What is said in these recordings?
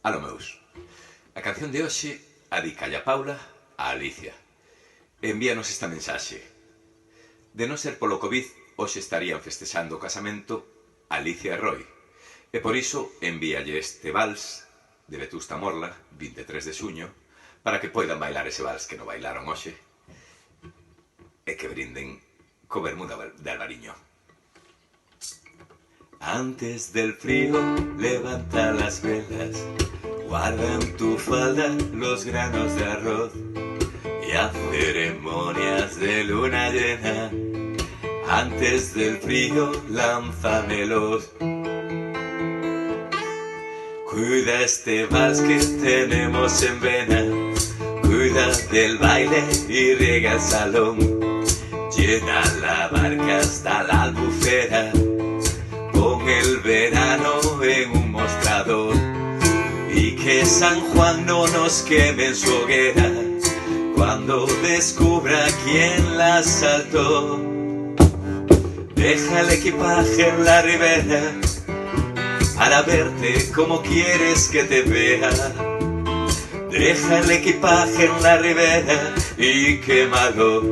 Aló meus. A canción de hoxe adicalle a Paula a Alicia. Envíanos esta mensaxe. De non ser polo Covid, hoxe estarían festexando o casamento Alicia e Roy. E por iso envíalle este vals de Vetusta Morla, 23 de xuño, para que poidan bailar ese vals que non bailaron hoxe e que brinden co vermú de Alvariño. Antes del frío, levanta las velas, guarda en tu falda los granos de arroz y a ceremonias de luna llena. Antes del frío, lánzamelos. Cuida este vals que tenemos en vena, cuida del baile y riega el salón. Llena la barca hasta la albufera, pon el verano en un mostrador y que San Juan no nos queme en su hoguera cuando descubra quién la asaltó. Deja el equipaje en la ribera para verte como quieres que te vea. Deja el equipaje en la ribera y quémalo.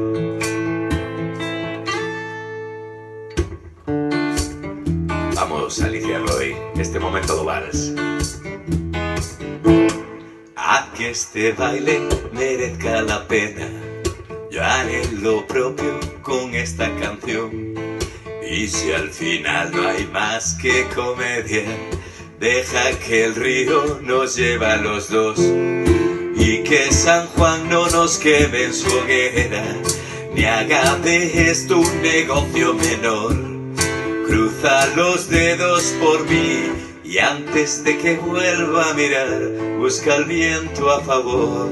Vamos, Alicia Roy, este momento do vals. A que este baile merezca la pena, yo haré lo propio con esta canción. Y si al final no hay más que comedia, deja que el río nos lleve a los dos y que San Juan no nos queme en su hoguera, ni haga de esto un negocio menor. Cruza los dedos por mí y antes de que vuelva a mirar, busca el viento a favor.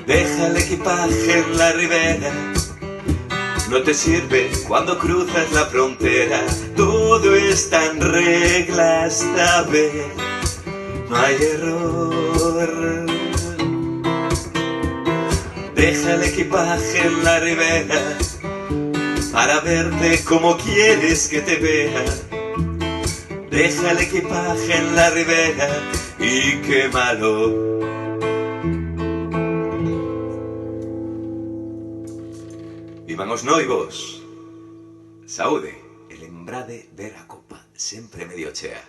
Deja el equipaje en la ribera, no te sirve cuando cruzas la frontera. Todo está en regla esta vez, no hay error. Deja el equipaje en la ribera para verte como quieres que te vea. Deja el equipaje en la ribera y quémalo. Vivan os noivos. Saúde, e lembrade ver a copa sempre medio chea.